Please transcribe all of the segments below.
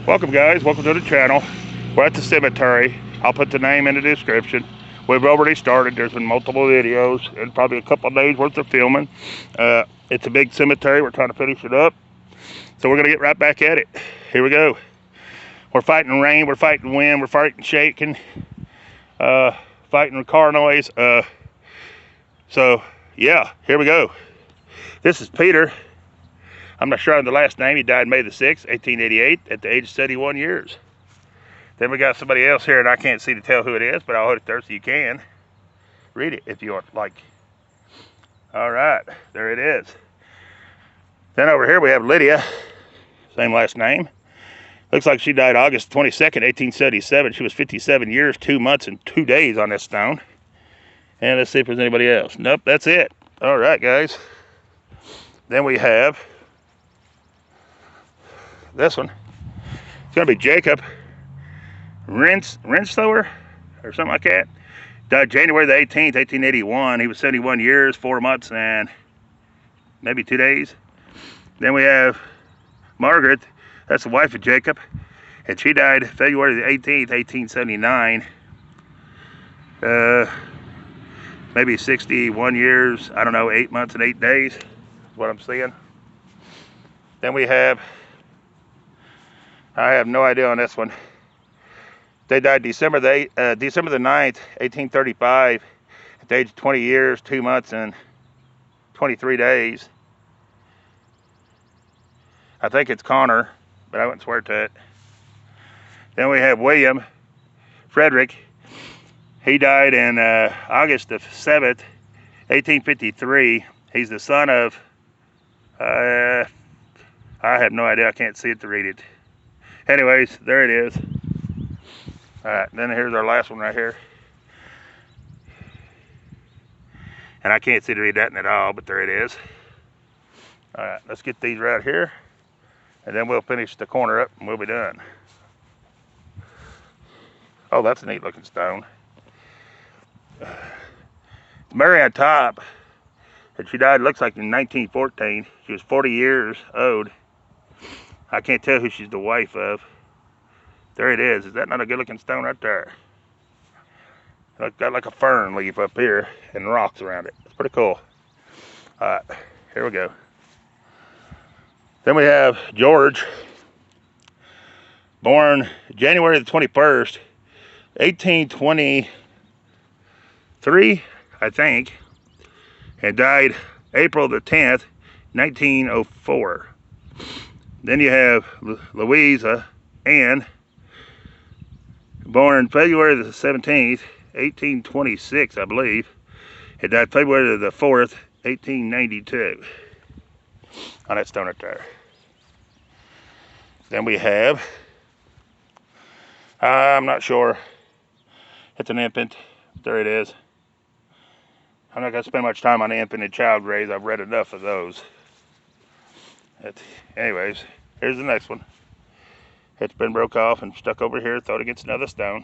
Welcome guys, welcome to the channel. We're at the cemetery. I'll put the name in the description. We've already started. There's been multiple videos and probably a couple of days worth of filming. It's a big cemetery. We're trying to finish it up. So we're gonna get right back at it. Here we go. We're fighting rain, we're fighting wind, we're fighting shaking, fighting car noise. So yeah, here we go. This is Peter. I'm not sure on the last name. He died May the 6th, 1888 at the age of 71 years. Then we got somebody else here, and I can't see to tell who it is, but I'll hold it there so you can read it if you want, like. All right, there it is. Then over here we have Lydia, same last name. Looks like she died August 22nd, 1877. She was 57 years, 2 months, and 2 days on this stone. And let's see if there's anybody else. Nope, that's it. All right, guys. Then we have this one. It's gonna be Jacob Renstower or something like that. Died January the 18th, 1881. He was 71 years, 4 months, and maybe 2 days. Then we have Margaret. That's the wife of Jacob, and she died February the 18th, 1879. Maybe 61 years. I don't know, 8 months and 8 days is what I'm seeing. Then we have, I have no idea on this one. They died December the 9th, 1835, at the age of 20 years, 2 months, and 23 days. I think it's Connor, but I wouldn't swear to it. Then we have William Frederick. He died in August the 7th, 1853. He's the son of, I have no idea. I can't see it to read it. Anyways, there it is. All right, then here's our last one right here. And I can't see to read that at all, but there it is. All right, let's get these right here, and then we'll finish the corner up and we'll be done. Oh, that's a neat looking stone. Mary on top, and she died, looks like in 1914. She was 40 years old. I can't tell who she's the wife of. There it is. Is that not a good looking stone right there? It's got like a fern leaf up here and rocks around it. It's pretty cool. All right, here we go. Then we have George, born January the 21st, 1823, I think, and died April the 10th, 1904. Then you have Louisa Ann, born February the 17th, 1826, I believe, and died February the 4th, 1892, on that stone right there. Then we have, I'm not sure, it's an infant. There it is. I'm not going to spend much time on the infant and child graves. I've read enough of those. Anyways, here's the next one. It's been broke off and stuck over here, thrown against another stone.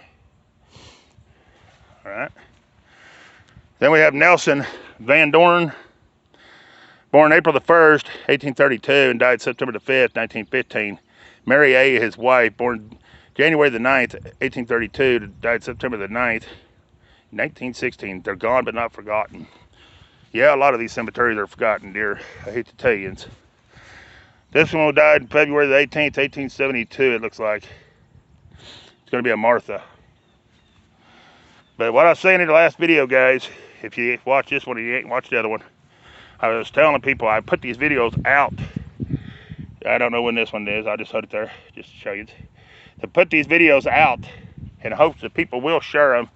All right. Then we have Nelson Van Dorn, born April the 1st, 1832, and died September the 5th, 1915. Mary A., his wife, born January the 9th, 1832, died September the 9th, 1916. They're gone but not forgotten. Yeah, a lot of these cemeteries are forgotten, dear. I hate to tell you. This one died February the 18th, 1872, it looks like. It's going to be a Martha. But what I was saying in the last video, guys, if you watch this one and you ain't watched the other one, I was telling people I put these videos out. I don't know when this one is. I'll just hold it there just to show you. To put these videos out in hopes that people will share them,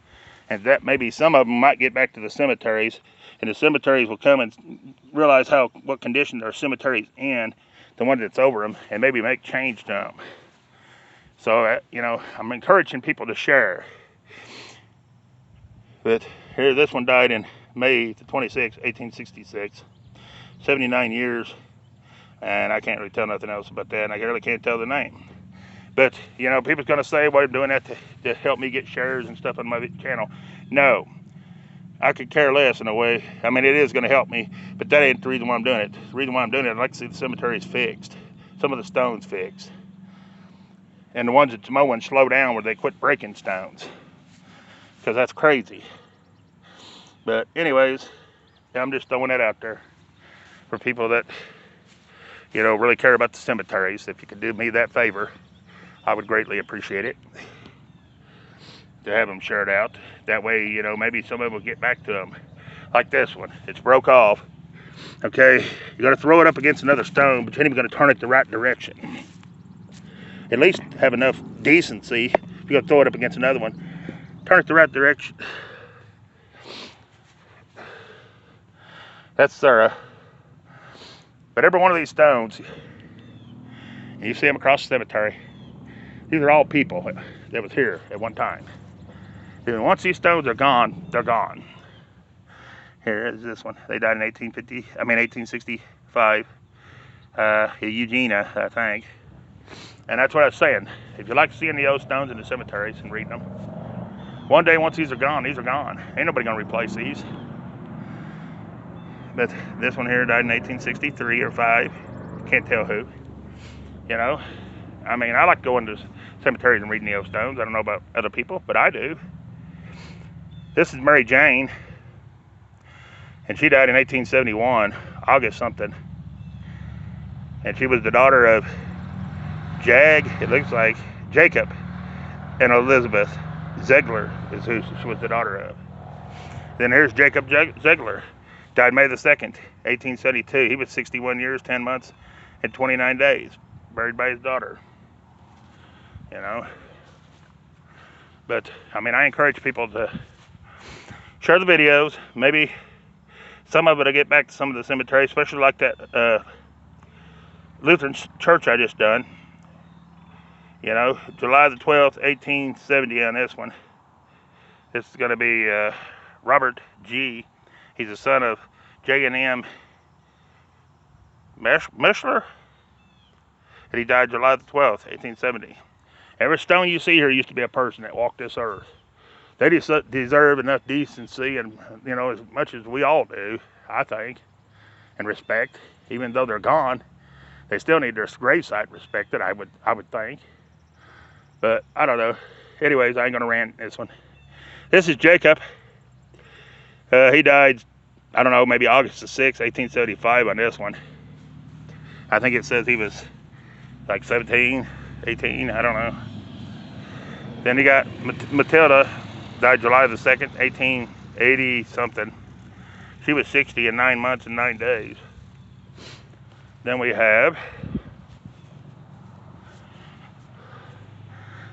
and that maybe some of them might get back to the cemeteries, and the cemeteries will come and realize what condition their cemetery's in, the one that's over them, and maybe make change to them. So, you know, I'm encouraging people to share. But here, this one died in May the 26th, 1866, 79 years, and I can't really tell nothing else about that, and I really can't tell the name. But, you know, people's going to say, well, I'm doing that to help me get shares and stuff on my channel. No, I could care less in a way. I mean, it is going to help me, but that ain't the reason why I'm doing it. The reason why I'm doing it, I'd like to see the cemeteries fixed. Some of the stones fixed. and the ones that's mowing slow down where they quit breaking stones, because that's crazy. But anyways, I'm just throwing that out there for people that, you know, really care about the cemeteries. If you could do me that favor, I would greatly appreciate it, to have them shared out. That way, you know, maybe somebody will get back to them. Like this one, it's broke off. Okay, you got to throw it up against another stone, but you're not even going to turn it the right direction. At least have enough decency. If you're going to throw it up against another one, turn it the right direction. That's thorough. But every one of these stones, and you see them across the cemetery, these are all people that was here at one time. And once these stones are gone, they're gone. Here is this one. They died in 1865. Eugenia, I think. And that's what I was saying. If you like seeing the old stones in the cemeteries and reading them, one day once these are gone, these are gone. Ain't nobody gonna replace these. But this one here died in 1863 or 5. Can't tell who. You know, I mean, I like going to cemeteries and reading the old stones. I don't know about other people, but I do. This is Mary Jane, and she died in 1871, August something. And she was the daughter of it looks like Jacob, and Elizabeth Zegler is who she was the daughter of. Then here's Jacob Zegler, died May the 2nd, 1872. He was 61 years, 10 months, and 29 days, buried by his daughter. You know, but I mean, I encourage people to share the videos. Maybe some of it will get back to some of the cemeteries, especially like that Lutheran church I just done. You know, July the 12th, 1870 on this one. This is going to be Robert G. He's the son of J&M Meshler. And he died July the 12th, 1870. Every stone you see here used to be a person that walked this earth. They just deserve enough decency, and, you know, as much as we all do, I think, and respect. Even though they're gone, they still need their gravesite respected, I would think. But I don't know. Anyways, I ain't gonna rant this one. This is Jacob. He died, I don't know, maybe August the 6th, 1875 on this one. I think it says he was like 17, 18, I don't know. Then you got Matilda, died July the 2nd, 1880 something. She was 60 in 9 months and 9 days. Then we have,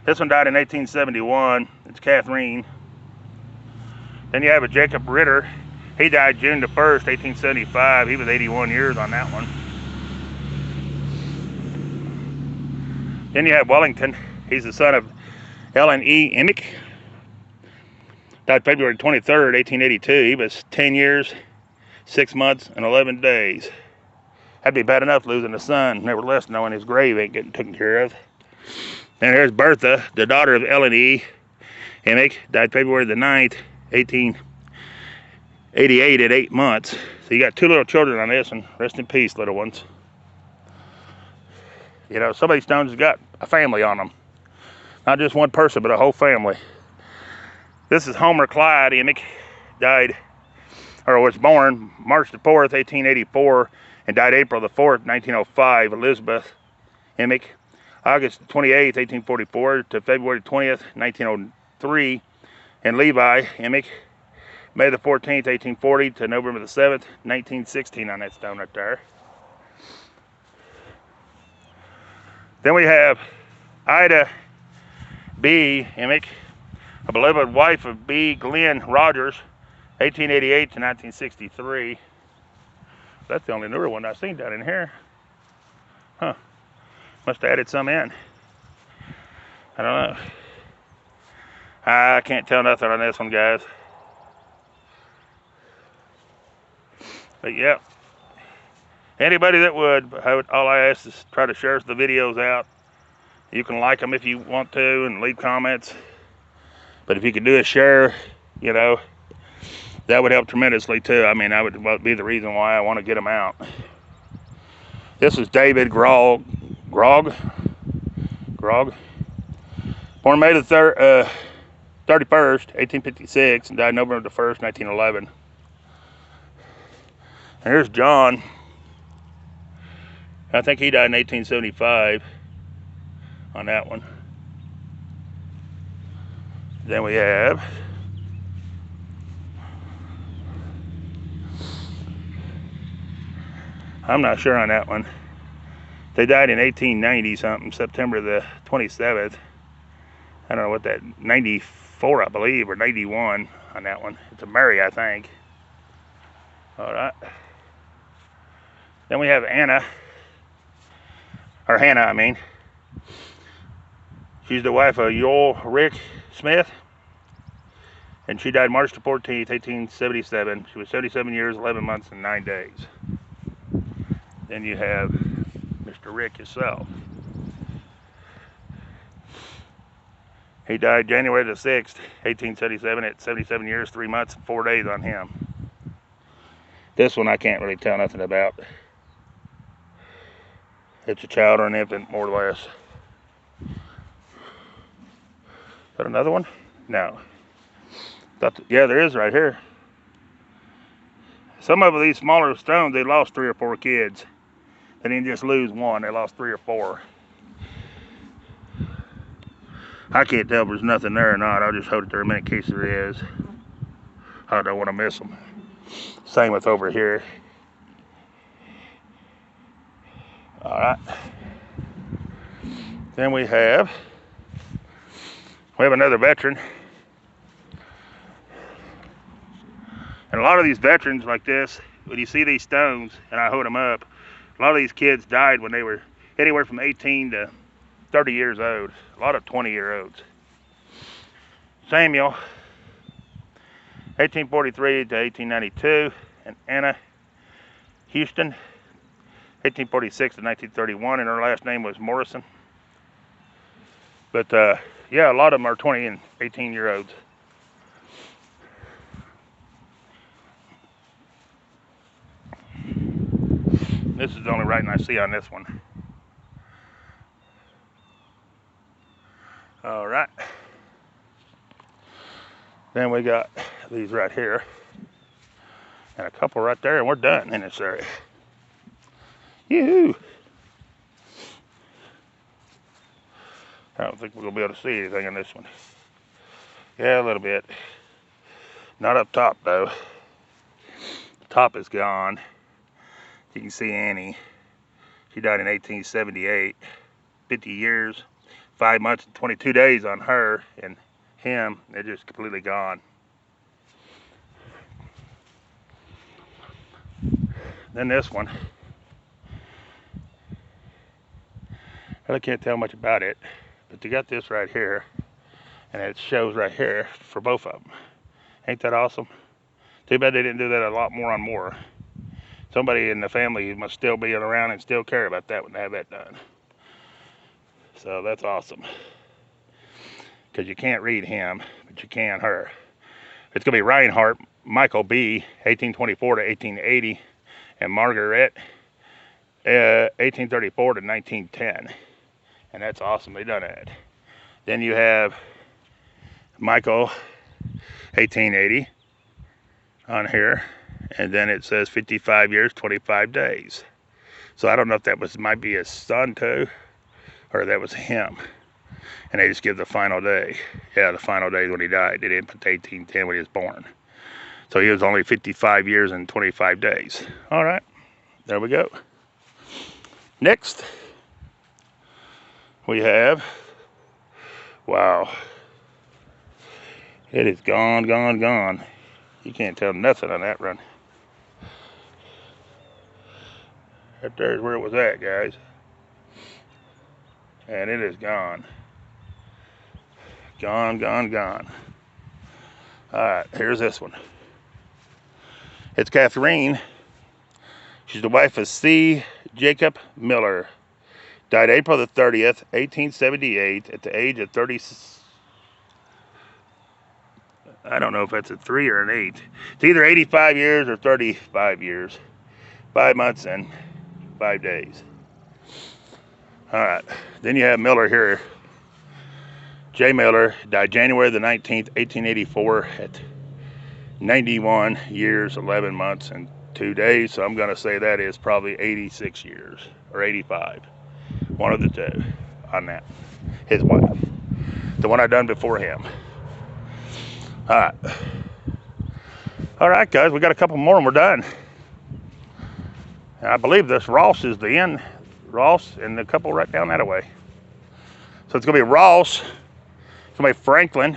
this one died in 1871. It's Catherine. Then you have a Jacob Ritter. He died June the 1st, 1875. He was 81 years on that one. Then you have Wellington. He's the son of Ellen E. Emick. Died February 23rd, 1882. He was 10 years, 6 months, and 11 days. That'd be bad enough losing a son, nevertheless knowing his grave ain't getting taken care of. And here's Bertha, the daughter of Ellen E. Emick, died February the 9th, 1888 at 8 months. So you got 2 little children on this, and rest in peace, little ones. You know, some of these stones have got a family on them. Not just one person, but a whole family. This is Homer Clyde Emick, died, or was born March the 4th, 1884, and died April the 4th, 1905. Elizabeth Emick, August 28th, 1844 to February 20th, 1903. And Levi Emick, May the 14th, 1840 to November the 7th, 1916 on that stone right there. Then we have Ida B. Emick, a beloved wife of B. Glenn Rogers, 1888 to 1963. That's the only newer one I've seen down in here. Huh. Must have added some in. I don't know. I can't tell nothing on this one, guys. But yeah. Anybody that would, all I ask is try to share the videos out. You can like them if you want to and leave comments. But if you could do a share, you know, that would help tremendously too. I mean, that would be the reason why I want to get them out. This is David Grog. Born May the 31st, 1856, and died November the 1st, 1911. And here's John. I think he died in 1875 on that one. Then we have I'm not sure on that one. They died in 1890 something, September the 27th. I don't know what that, 94 I believe, or 91 on that one. It's a Mary, I think. All right. Then we have Anna, or Hannah, I mean. She's the wife of Joel Rick Smith, and she died March the 14th, 1877. She was 77 years, 11 months, and 9 days. Then you have Mr. Rick himself. He died January the 6th, 1877 at 77 years, 3 months, and 4 days on him. This one I can't really tell nothing about. It's a child or an infant, more or less. Is that another one? No. Yeah, there is right here. Some of these smaller stones, they lost 3 or 4 kids. They didn't just lose one, they lost 3 or 4. I can't tell if there's nothing there or not. I'll just hold it there a minute in case there is. I don't want to miss them. Same with over here. All right. Then we have another veteran. And a lot of these veterans like this, when you see these stones, and I hold them up, a lot of these kids died when they were anywhere from 18 to 30 years old. A lot of 20-year-olds. Samuel, 1843 to 1892, and Anna Houston, 1846 to 1931, and her last name was Morrison. But yeah, a lot of them are 20 and 18-year-olds. This is the only writing I see on this one. All right. Then we got these right here, and a couple right there, and we're done in this area. Yoo-hoo! I don't think we're gonna be able to see anything in this one. Yeah, a little bit. Not up top though. The top is gone. You can see Annie. She died in 1878. 50 years, 5 months and 22 days on her, and him, they're just completely gone. Then this one. I can't tell much about it, but you got this right here, and it shows right here for both of them. Ain't that awesome? Too bad they didn't do that a lot more on more. Somebody in the family must still be around and still care about that when they have that done. So that's awesome. Because you can't read him, but you can her. It's going to be Reinhardt, Michael B., 1824 to 1880, and Margaret, 1834 to 1910. And that's awesome, they done that. Then you have Michael, 1880 on here. And then it says 55 years, 25 days. So I don't know if that might be his son too, or that was him. And they just give the final day. Yeah, the final day when he died. They didn't put the 1810 when he was born. So he was only 55 years and 25 days. All right, there we go. Next, we have, wow. It is gone, gone, gone. You can't tell nothing on that run. Right there's where it was at, guys. And it is gone. Gone, gone, gone. Alright, here's this one. It's Catherine. She's the wife of C. Jacob Miller. Died April the 30th, 1878 at the age of 30. I don't know if that's a 3 or an 8. It's either 85 years or 35 years. 5 months and 5 days. All right. Then you have Miller here. J. Miller died January the 19th, 1884 at 91 years, 11 months, and 2 days. So I'm going to say that is probably 86 years or 85. One of the two on that. His wife. The one I done before him. Alright. Alright, guys. We got a couple more and we're done. And I believe this Ross is the end. Ross and a couple right down that way. So it's going to be Ross. It's going to be Franklin,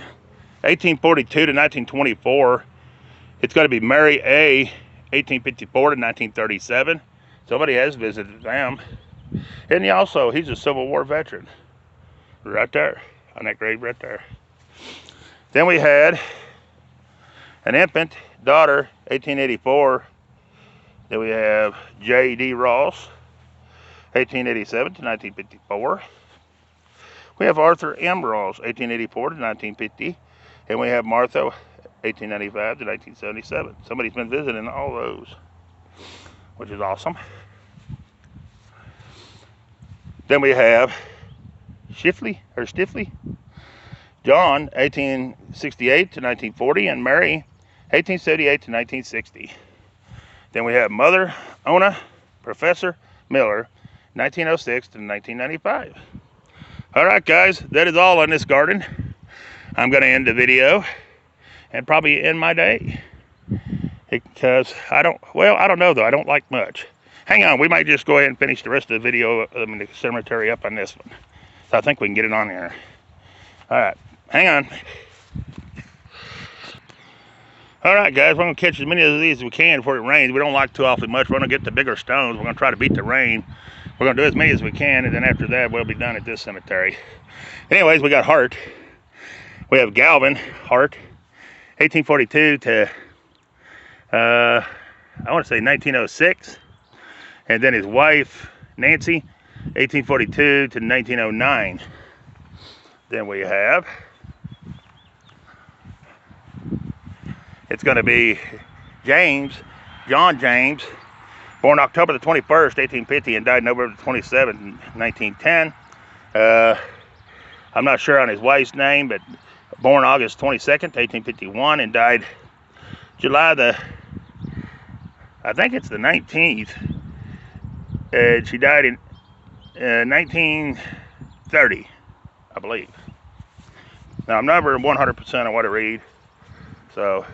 1842 to 1924. It's going to be Mary A, 1854 to 1937. Somebody has visited them. And he's a Civil War veteran. Right there, on that grave right there. Then we had an infant daughter, 1884. Then we have J.D. Ross, 1887 to 1954. We have Arthur M. Ross, 1884 to 1950. And we have Martha, 1895 to 1977. Somebody's been visiting all those, which is awesome. Then we have Stiffley, John, 1868 to 1940, and Mary, 1878 to 1960. Then we have Mother Ona, Professor Miller, 1906 to 1995. All right, guys, that is all on this garden. I'm going to end the video and probably end my day because I don't know though. I don't like much. Hang on, we might just go ahead and finish the rest of the video in the cemetery up on this one. So I think we can get it on there. All right, hang on. All right, guys, we're going to catch as many of these as we can before it rains. We don't like too awfully much. We're going to get the bigger stones. We're going to try to beat the rain. We're going to do as many as we can, and then after that, we'll be done at this cemetery. Anyways, we got Hart. We have Galvin Hart, 1842 to, I want to say 1906. And then his wife, Nancy, 1842 to 1909. Then we have, it's going to be John James, born October the 21st, 1850, and died November the 27th, 1910. I'm not sure on his wife's name, but born August 22nd, 1851, and died July I think it's the 19th. She died in 1930, I believe. Now, I'm never 100% on what I read. So,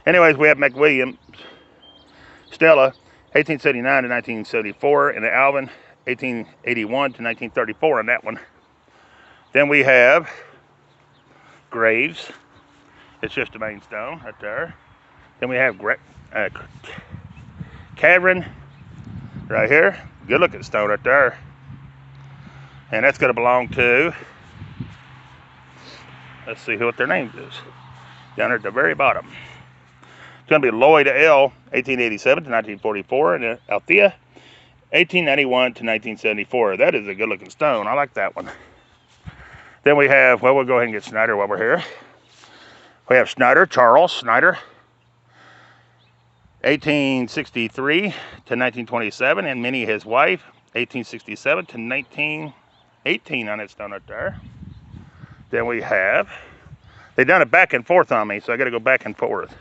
anyways, we have McWilliams, Stella, 1879 to 1974, and Alvin, 1881 to 1934 on that one. Then we have Graves. It's just a main stone right there. Then we have Cavern right here. Good looking stone right there. And that's going to belong to, let's see what their name is. Down there at the very bottom. It's going to be Lloyd L, 1887 to 1944, and Althea, 1891 to 1974. That is a good looking stone. I like that one. Then we have, well, we'll go ahead and get Snyder while we're here. We have Charles Snyder, 1863 to 1927, and Minnie, his wife, 1867 to 1918 on that stone right there. Then we have, they done it back and forth on me, so I got to go back and forth.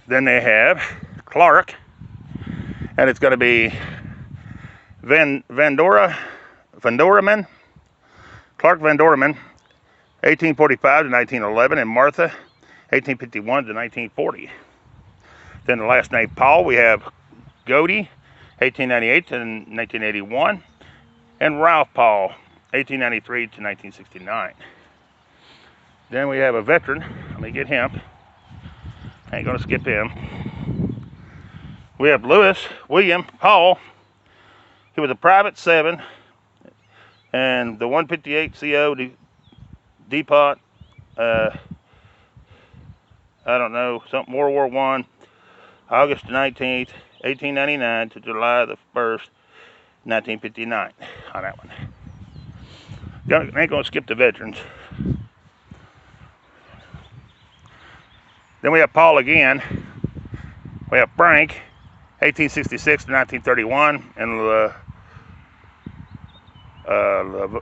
Then they have Clark, and it's going to be Vandoraman, Clark Vandoraman, 1845 to 1911, and Martha, 1851 to 1940. Then the last name Paul, we have Godey, 1898 to 1981, and Ralph Paul, 1893 to 1969. Then we have a veteran. Let me get him. I ain't gonna skip him. We have Lewis William Paul. He was a private 7, and the 158 CO Depot. I don't know, something World War I. August 19th, 1899 to July the 1st, 1959 on that one. Ain't gonna skip the veterans. Then we have Paul again. We have Frank, 1866 to 1931, and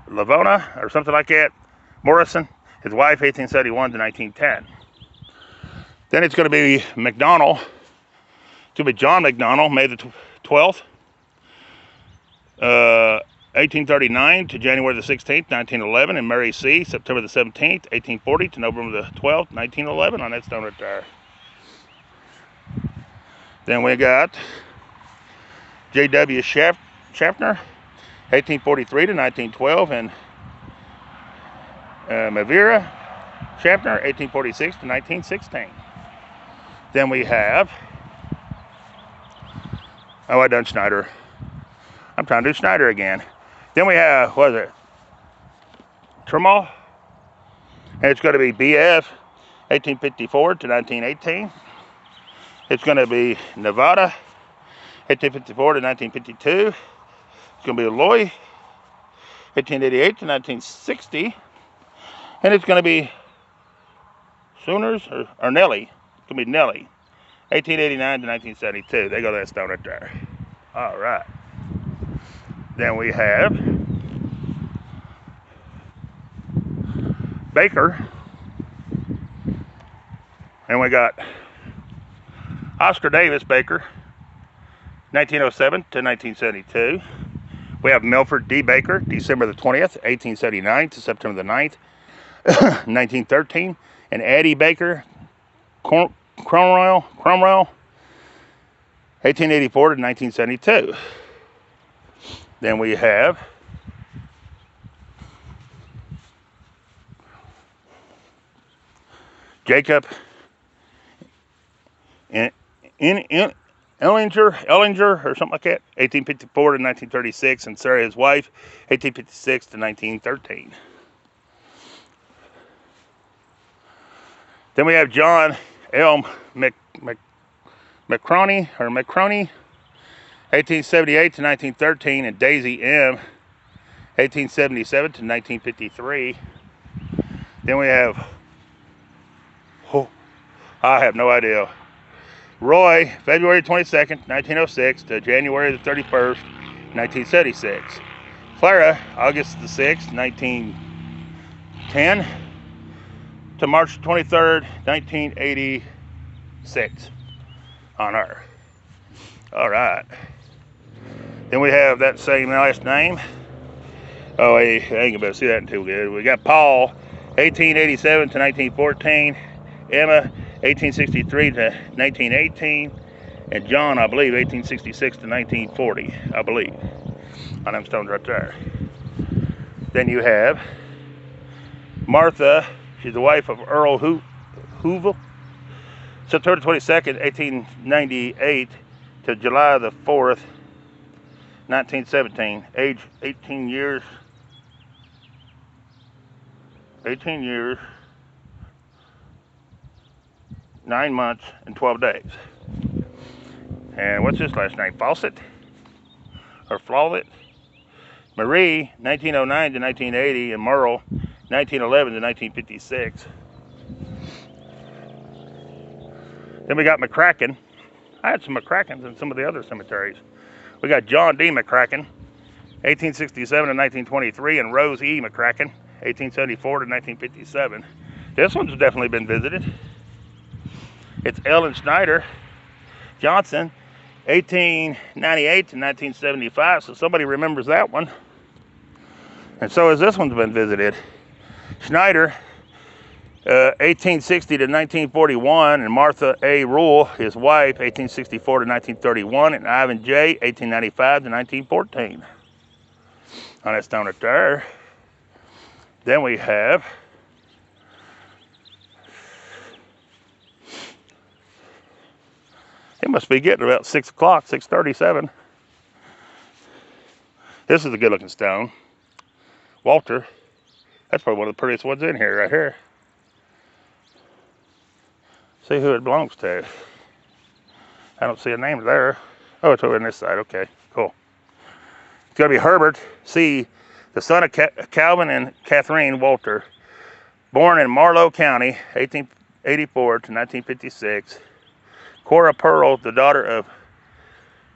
Lavona, or something like that, Morrison, his wife, 1871 to 1910. Then it's going to be McDonald. It's going to be John McDonald, May the 12th, 1839 to January the 16th, 1911, and Mary C., September the 17th, 1840 to November the 12th, 1911, on that stone right there. Then we got J.W. Schaffner, 1843 to 1912, and Mavira Schaffner, 1846 to 1916. Then we have, oh, I done Schneider. I'm trying to do Schneider again. Then we have, what is it? Tremall. And it's going to be BF, 1854 to 1918. It's going to be Nevada, 1854 to 1952. It's going to be Loy, 1888 to 1960. And it's going to be Sooners or Nelly. It's going to be Nelly, 1889 to 1972. They go that stone right there. All right. Then we have Baker. And we got Oscar Davis Baker, 1907 to 1972. We have Milford D. Baker, December the 20th, 1879 to September the 9th, 1913. And Addie Baker, Cromwell, 1884 to 1972. Then we have Jacob Ellinger or something like that, 1854 to 1936, and Sarah, his wife, 1856 to 1913. Then we have John L. McCroney, 1878 to 1913, and Daisy M., 1877 to 1953. Then we have, I have no idea, Roy, February 22nd, 1906 to January the 31st, 1976. Clara, August the 6th, 1910 to March 23rd, 1986 on her. All right. Then we have that same last name. Oh, I ain't gonna be able to see that too good. We got Paul, 1887 to 1914. Emma, 1863 to 1918. And John, I believe, 1866 to 1940, I believe. On them stones right there. Then you have Martha. She's the wife of Earl Hoover. September 22nd, 1898 to July the 4th, 1917. Age 18 years, 9 months, and 12 days. And what's his last name? Fawcett? Or Flawlett? Marie, 1909 to 1980, and Merle, 1911 to 1956. Then we got McCracken. I had some McCrackens in some of the other cemeteries. We got John D. McCracken, 1867 to 1923, and Rose E. McCracken, 1874 to 1957. This one's definitely been visited. It's Ellen Schneider Johnson, 1898 to 1975, so somebody remembers that one. And so has this one's been visited. Schneider, 1860 to 1941, and Martha A. Rule, his wife, 1864 to 1931, and Ivan J., 1895 to 1914. On that stone right there. Then we have it must be getting about 6 o'clock, 6:37. This is a good looking stone. Walter. That's probably one of the prettiest ones in here, right here. See who it belongs to. I don't see a name there. Oh, it's over on this side. Okay, cool. It's going to be Herbert C., the son of Calvin and Catherine Walter, born in Marlowe County, 1884 to 1956. Cora Pearl, the daughter of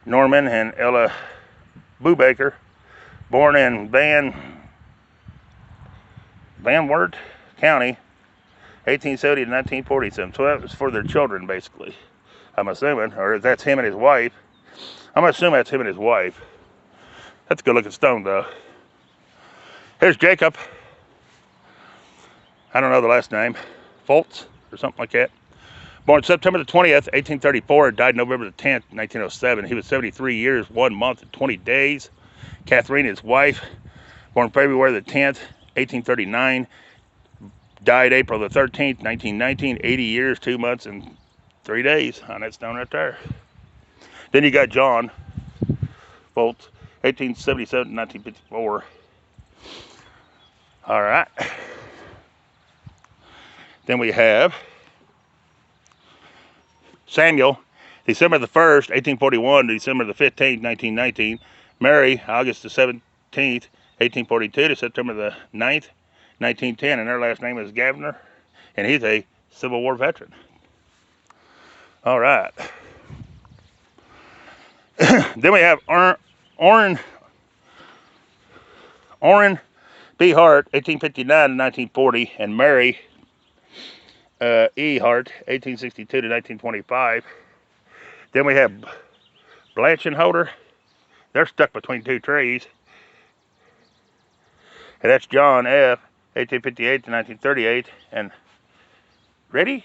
Norman and Ella Brubaker, born in Van Wert County, 1870 to 1947. So that was for their children, basically. I'm assuming, or that's him and his wife. I'm gonna assume that's him and his wife. That's a good looking stone though. Here's Jacob. I don't know the last name. Foltz or something like that. Born September the 20th, 1834, died November the 10th, 1907. He was 73 years, 1 month, and 20 days. Catherine, his wife, born February the 10th, 1839, died April the 13th, 1919, 80 years, 2 months, and 3 days on that stone right there. Then you got John Foltz, 1877 to 1954. All right. Then we have Samuel, December the 1st, 1841 to December the 15th, 1919. Mary, August the 17th, 1842 to September the 9th, 1910. And their last name is Gavner, and he's a Civil War veteran. All right. Then we have Orrin B. Hart, 1859 to 1940, and Mary E. Hart, 1862 to 1925. Then we have Blanchenholder. They're stuck between two trees. And that's John F., 1858 to 1938. And Ritty,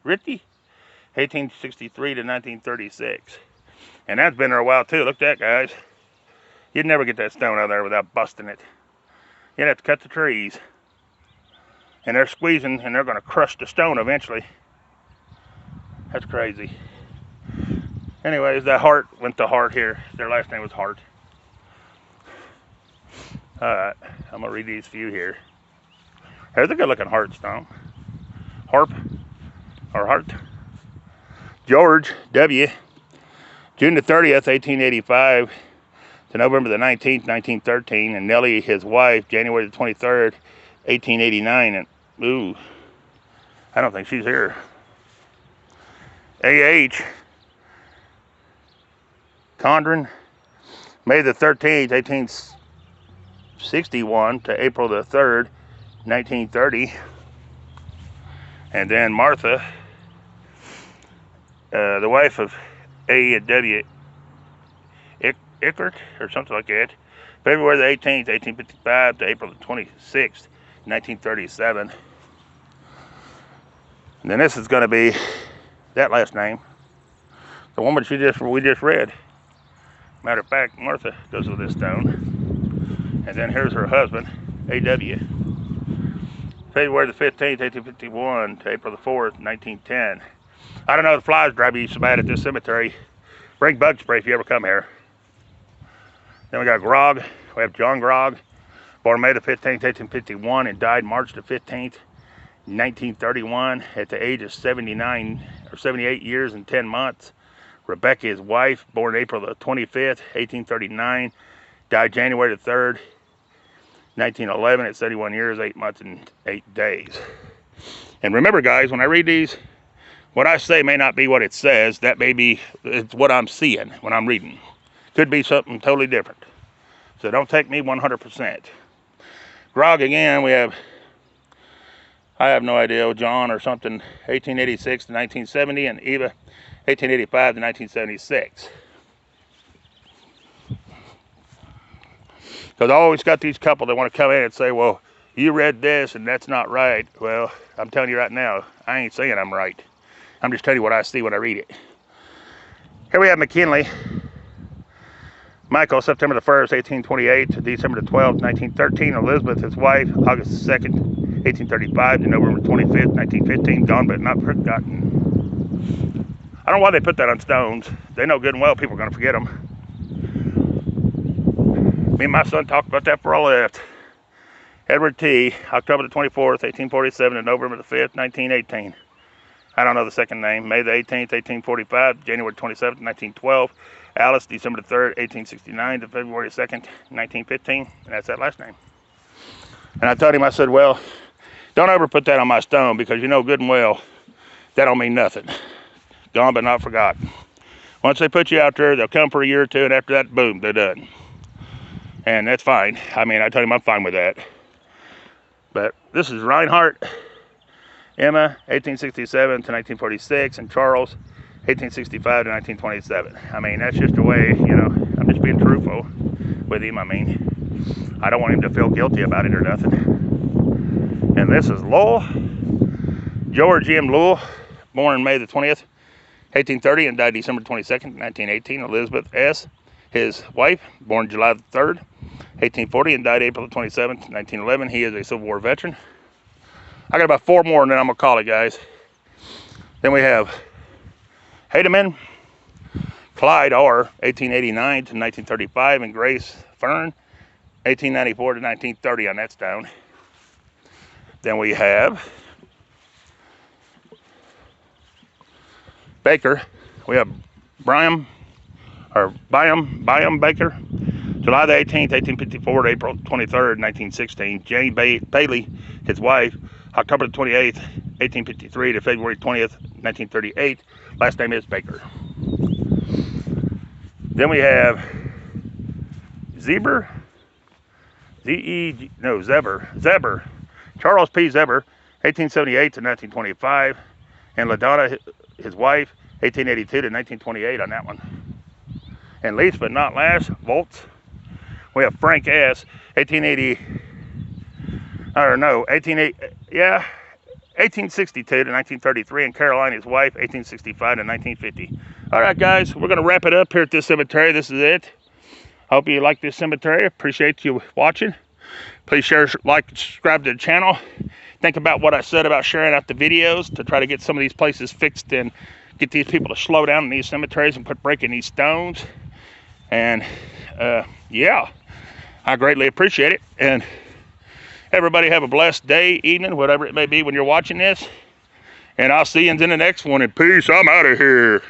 1863 to 1936. And that's been there a while too. Look at that, guys. You'd never get that stone out of there without busting it. You'd have to cut the trees. And they're squeezing, and they're going to crush the stone eventually. That's crazy. Anyways, that Hart went to Hart here. Their last name was Hart. Alright, I'm going to read these few here. There's a good looking Hart stone. Harp, or Hart. George W., June the 30th, 1885 to November the 19th, 1913. And Nellie, his wife, January the 23rd, 1889. And ooh, I don't think she's here. A.H. Condren, May the 13th, 1861 to April the 3rd, 1930. And then Martha, the wife of A. and W. Ickert, or something like that, February the 18th, 1855 to April the 26th, 1937. And then this is going to be that last name, the woman we just read. Matter of fact, Martha goes with this stone. And then here's her husband, A.W. February the 15th, 1851 to April the 4th, 1910. I don't know, the flies drive you so bad at this cemetery. Bring bug spray if you ever come here. Then we got Grog. We have John Grog, born May the 15th, 1851, and died March the 15th, 1931, at the age of 79 or 78 years and 10 months. Rebecca, his wife, born April the 25th, 1839, died January the 3rd, 1911, at 71 years, 8 months, and 8 days. And remember, guys, when I read these, what I say may not be what it says. That may be it's what I'm seeing when I'm reading. Could be something totally different. So don't take me 100%. Grog again, we have, I have no idea, John or something, 1886 to 1970, and Eva, 1885 to 1976. Because I always got these couple that want to come in and say, well, you read this and that's not right. Well, I'm telling you right now, I ain't saying I'm right. I'm just telling you what I see when I read it. Here we have McKinley. Michael, September the 1st, 1828 to December the 12th, 1913. Elizabeth, his wife, August the 2nd, 1835 to November 25th, 1915. Gone but not forgotten. I don't know why they put that on stones. They know good and well people are going to forget them. Me and my son talked about that before I left. Edward T., October the 24th, 1847 to November the 5th, 1918. I don't know the second name. May the 18th, 1845, January 27th, 1912. Alice, December the 3rd, 1869 to February 2nd, 1915. And that's that last name. And I told him, I said, well, don't ever put that on my stone because you know good and well that don't mean nothing. Gone but not forgotten. Once they put you out there, they'll come for a year or two, and after that, boom, they're done. And that's fine. I mean, I told him I'm fine with that. But this is Reinhardt, Emma, 1867 to 1946, and Charles, 1865 to 1927. I mean, that's just the way, you know, I'm just being truthful with him. I mean, I don't want him to feel guilty about it or nothing. And this is Lowell, George M. Lowell, born May the 20th, 1830, and died December 22nd, 1918. Elizabeth S., his wife, born July the 3rd, 1840, and died April 27th, 1911. He is a Civil War veteran. I got about 4 more, and then I'm going to call it, guys. Then we have Hademan, Clyde R., 1889 to 1935, and Grace Fern, 1894 to 1930 on that stone. Then we have Baker. We have Byam Baker, July the 18th, 1854 to April 23rd, 1916. Jane Bailey, his wife, October the 28th, 1853 to February 20th, 1938. Last name is Baker. Then we have Zeber, Charles P. Zeber, 1878 to 1925, and LaDonna, his wife, 1882 to 1928 on that one. And least but not last, Volts. We have Frank S., 1862 to 1933, and Caroline, his wife, 1865 to 1950. All right, guys, we're going to wrap it up here at this cemetery. This is it. I hope you like this cemetery. Appreciate you watching. Please share, like, subscribe to the channel. Think about what I said about sharing out the videos to try to get some of these places fixed and get these people to slow down in these cemeteries and quit breaking these stones. And yeah, I greatly appreciate it. And everybody have a blessed day, evening, whatever it may be when you're watching this. And I'll see you in the next one. And peace. I'm out of here.